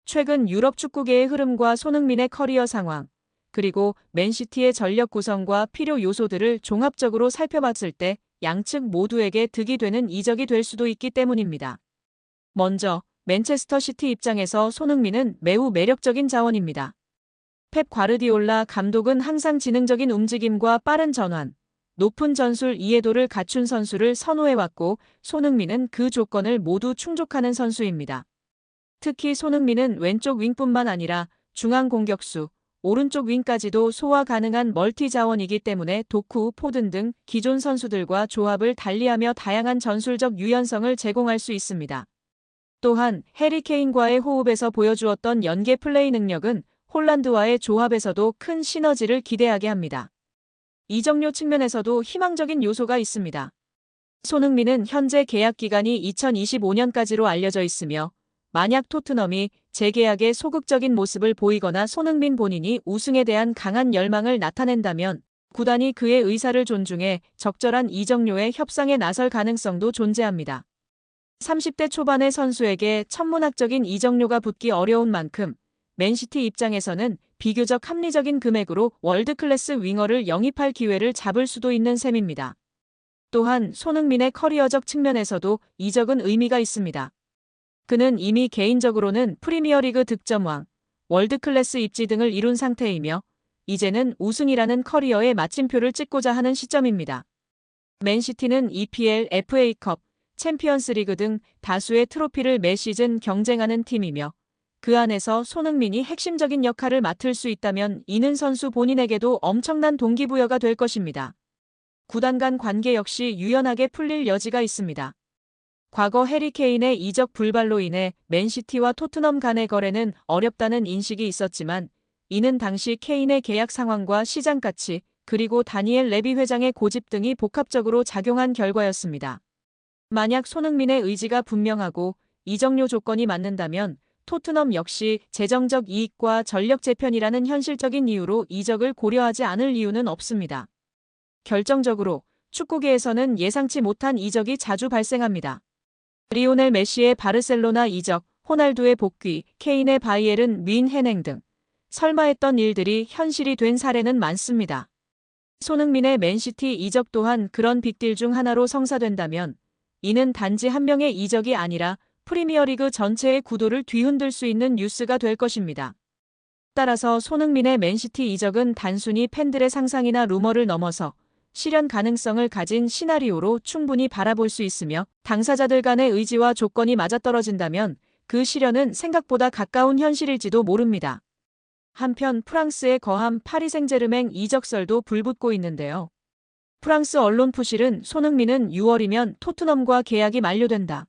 최근 유럽 축구계의 흐름과 손흥민의 커리어 상황, 그리고 맨시티의 전력 구성과 필요 요소들을 종합적으로 살펴봤을 때 양측 모두에게 득이 되는 이적이 될 수도 있기 때문입니다. 먼저 맨체스터 시티 입장에서 손흥민은 매우 매력적인 자원입니다. 펩 과르디올라 감독은 항상 지능적인 움직임과 빠른 전환, 높은 전술 이해도를 갖춘 선수를 선호해왔고 손흥민은 그 조건을 모두 충족하는 선수입니다. 특히 손흥민은 왼쪽 윙뿐만 아니라 중앙 공격수, 오른쪽 윙까지도 소화 가능한 멀티 자원이기 때문에 도쿠, 포든 등 기존 선수들과 조합을 달리하며 다양한 전술적 유연성을 제공할 수 있습니다. 또한 해리 케인과의 호흡에서 보여주었던 연계 플레이 능력은 홀란드와의 조합에서도 큰 시너지를 기대하게 합니다. 이적료 측면에서도 희망적인 요소가 있습니다. 손흥민은 현재 계약 기간이 2025년까지로 알려져 있으며 만약 토트넘이 재계약에 소극적인 모습을 보이거나 손흥민 본인이 우승에 대한 강한 열망을 나타낸다면 구단이 그의 의사를 존중해 적절한 이적료의 협상에 나설 가능성도 존재합니다. 30대 초반의 선수에게 천문학적인 이적료가 붙기 어려운 만큼 맨시티 입장에서는 비교적 합리적인 금액으로 월드클래스 윙어를 영입할 기회를 잡을 수도 있는 셈입니다. 또한 손흥민의 커리어적 측면에서도 이적은 의미가 있습니다. 그는 이미 개인적으로는 프리미어리그 득점왕, 월드클래스 입지 등을 이룬 상태이며 이제는 우승이라는 커리어의 마침표를 찍고자 하는 시점입니다. 맨시티는 EPL, FA컵, 챔피언스리그 등 다수의 트로피를 매 시즌 경쟁하는 팀이며 그 안에서 손흥민이 핵심적인 역할을 맡을 수 있다면 이는 선수 본인에게도 엄청난 동기부여가 될 것입니다. 구단 간 관계 역시 유연하게 풀릴 여지가 있습니다. 과거 해리 케인의 이적 불발로 인해 맨시티와 토트넘 간의 거래는 어렵다는 인식이 있었지만 이는 당시 케인의 계약 상황과 시장 가치 그리고 다니엘 레비 회장의 고집 등이 복합적으로 작용한 결과였습니다. 만약 손흥민의 의지가 분명하고 이적료 조건이 맞는다면 토트넘 역시 재정적 이익과 전력 재편이라는 현실적인 이유로 이적을 고려하지 않을 이유는 없습니다. 결정적으로 축구계에서는 예상치 못한 이적이 자주 발생합니다. 리오넬 메시의 바르셀로나 이적, 호날두의 복귀, 케인의 바이에른 뮌헨행 등 설마 했던 일들이 현실이 된 사례는 많습니다. 손흥민의 맨시티 이적 또한 그런 빅딜 중 하나로 성사된다면 이는 단지 한 명의 이적이 아니라 프리미어리그 전체의 구도를 뒤흔들 수 있는 뉴스가 될 것입니다. 따라서 손흥민의 맨시티 이적은 단순히 팬들의 상상이나 루머를 넘어서 실현 가능성을 가진 시나리오로 충분히 바라볼 수 있으며 당사자들 간의 의지와 조건이 맞아떨어진다면 그 실현은 생각보다 가까운 현실일지도 모릅니다. 한편 프랑스의 거함 파리 생제르맹 이적설도 불붙고 있는데요. 프랑스 언론 푸실은 손흥민은 6월이면 토트넘과 계약이 만료된다.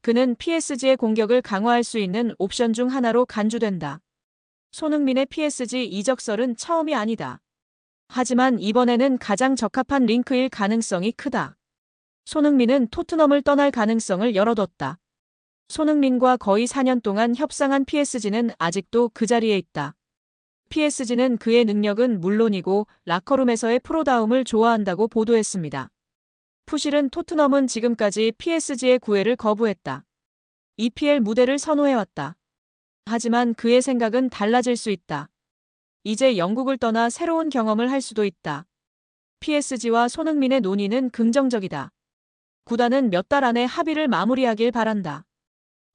그는 PSG의 공격을 강화할 수 있는 옵션 중 하나로 간주된다. 손흥민의 PSG 이적설은 처음이 아니다. 하지만 이번에는 가장 적합한 링크일 가능성이 크다. 손흥민은 토트넘을 떠날 가능성을 열어뒀다. 손흥민과 거의 4년 동안 협상한 PSG는 아직도 그 자리에 있다. PSG는 그의 능력은 물론이고 라커룸에서의 프로다움을 좋아한다고 보도했습니다. 푸실은 토트넘은 지금까지 PSG의 구애를 거부했다. EPL 무대를 선호해왔다. 하지만 그의 생각은 달라질 수 있다. 이제 영국을 떠나 새로운 경험을 할 수도 있다. PSG와 손흥민의 논의는 긍정적이다. 구단은 몇 달 안에 합의를 마무리하길 바란다.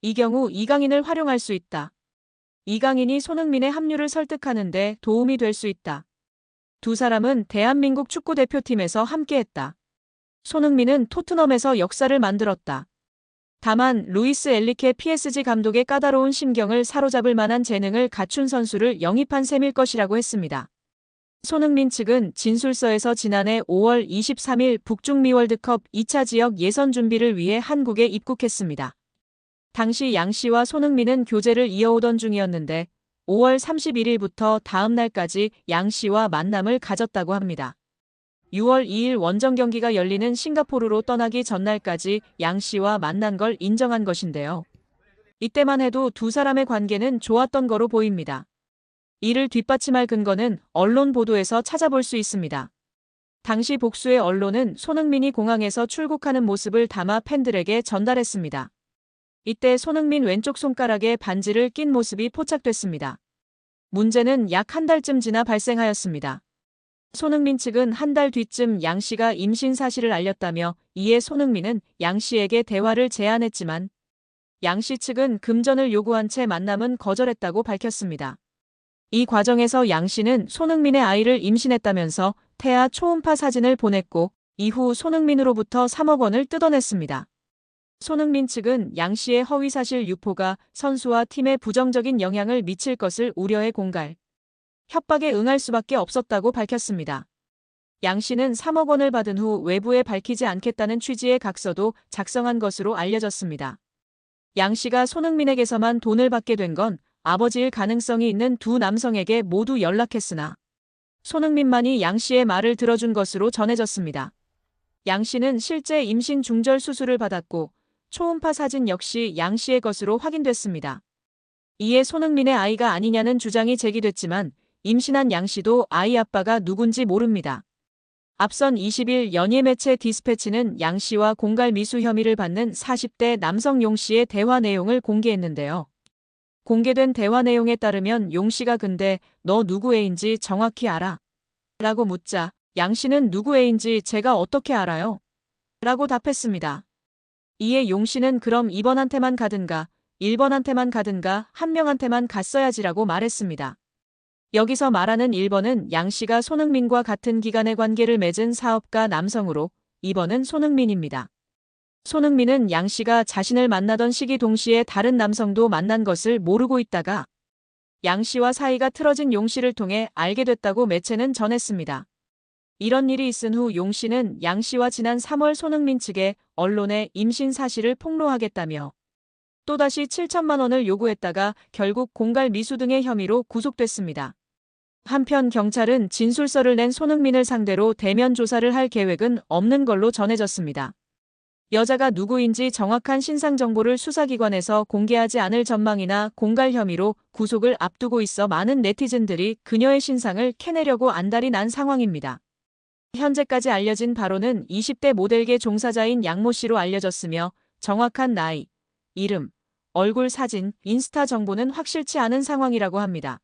이 경우 이강인을 활용할 수 있다. 이강인이 손흥민의 합류를 설득하는 데 도움이 될 수 있다. 두 사람은 대한민국 축구대표팀에서 함께했다. 손흥민은 토트넘에서 역사를 만들었다. 다만 루이스 엔리케 PSG 감독의 까다로운 심경을 사로잡을 만한 재능을 갖춘 선수를 영입한 셈일 것이라고 했습니다. 손흥민 측은 진술서에서 지난해 5월 23일 북중미 월드컵 2차 지역 예선 준비를 위해 한국에 입국했습니다. 당시 양 씨와 손흥민은 교제를 이어오던 중이었는데 5월 31일부터 다음 날까지 양 씨와 만남을 가졌다고 합니다. 6월 2일 원정 경기가 열리는 싱가포르로 떠나기 전날까지 양 씨와 만난 걸 인정한 것인데요. 이때만 해도 두 사람의 관계는 좋았던 거로 보입니다. 이를 뒷받침할 근거는 언론 보도에서 찾아볼 수 있습니다. 당시 복수의 언론은 손흥민이 공항에서 출국하는 모습을 담아 팬들에게 전달했습니다. 이때 손흥민 왼쪽 손가락에 반지를 낀 모습이 포착됐습니다. 문제는 약 한 달쯤 지나 발생하였습니다. 손흥민 측은 한 달 뒤쯤 양 씨가 임신 사실을 알렸다며 이에 손흥민은 양 씨에게 대화를 제안했지만 양 씨 측은 금전을 요구한 채 만남은 거절했다고 밝혔습니다. 이 과정에서 양 씨는 손흥민의 아이를 임신했다면서 태아 초음파 사진을 보냈고 이후 손흥민으로부터 3억 원을 뜯어냈습니다. 손흥민 측은 양 씨의 허위사실 유포가 선수와 팀에 부정적인 영향을 미칠 것을 우려해 공갈, 협박에 응할 수밖에 없었다고 밝혔습니다. 양 씨는 3억 원을 받은 후 외부에 밝히지 않겠다는 취지의 각서도 작성한 것으로 알려졌습니다. 양 씨가 손흥민에게서만 돈을 받게 된 건 아버지일 가능성이 있는 두 남성에게 모두 연락했으나 손흥민만이 양 씨의 말을 들어준 것으로 전해졌습니다. 양 씨는 실제 임신 중절 수술을 받았고 초음파 사진 역시 양 씨의 것으로 확인됐습니다. 이에 손흥민의 아이가 아니냐는 주장이 제기됐지만 임신한 양 씨도 아이 아빠가 누군지 모릅니다. 앞선 20일 연예 매체 디스패치는 양 씨와 공갈 미수 혐의를 받는 40대 남성 용 씨의 대화 내용을 공개했는데요. 공개된 대화 내용에 따르면 용 씨가 근데 너 누구 애인지 정확히 알아? 라고 묻자 양 씨는 누구 애인지 제가 어떻게 알아요? 라고 답했습니다. 이에 용 씨는 그럼 2번한테만 가든가 1번한테만 가든가 한 명한테만 갔어야지라고 말했습니다. 여기서 말하는 1번은 양 씨가 손흥민과 같은 기간의 관계를 맺은 사업가 남성으로 2번은 손흥민입니다. 손흥민은 양 씨가 자신을 만나던 시기 동시에 다른 남성도 만난 것을 모르고 있다가 양 씨와 사이가 틀어진 용 씨를 통해 알게 됐다고 매체는 전했습니다. 이런 일이 있은 후 용 씨는 양 씨와 지난 3월 손흥민 측에 언론에 임신 사실을 폭로하겠다며 또다시 7천만 원을 요구했다가 결국 공갈 미수 등의 혐의로 구속됐습니다. 한편 경찰은 진술서를 낸 손흥민을 상대로 대면 조사를 할 계획은 없는 걸로 전해졌습니다. 여자가 누구인지 정확한 신상 정보를 수사기관에서 공개하지 않을 전망이나 공갈 혐의로 구속을 앞두고 있어 많은 네티즌들이 그녀의 신상을 캐내려고 안달이 난 상황입니다. 현재까지 알려진 바로는 20대 모델계 종사자인 양모 씨로 알려졌으며 정확한 나이, 이름, 얼굴 사진, 인스타 정보는 확실치 않은 상황이라고 합니다.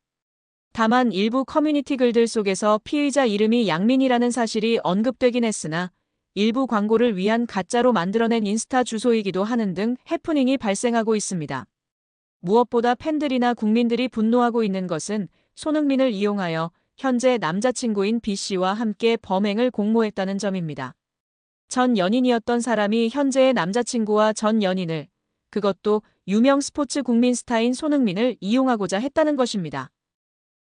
다만 일부 커뮤니티 글들 속에서 피의자 이름이 양민이라는 사실이 언급되긴 했으나 일부 광고를 위한 가짜로 만들어낸 인스타 주소이기도 하는 등 해프닝이 발생하고 있습니다. 무엇보다 팬들이나 국민들이 분노하고 있는 것은 손흥민을 이용하여 현재 남자친구인 B씨와 함께 범행을 공모했다는 점입니다. 전 연인이었던 사람이 현재의 남자친구와 전 연인을, 그것도 유명 스포츠 국민 스타인 손흥민을 이용하고자 했다는 것입니다.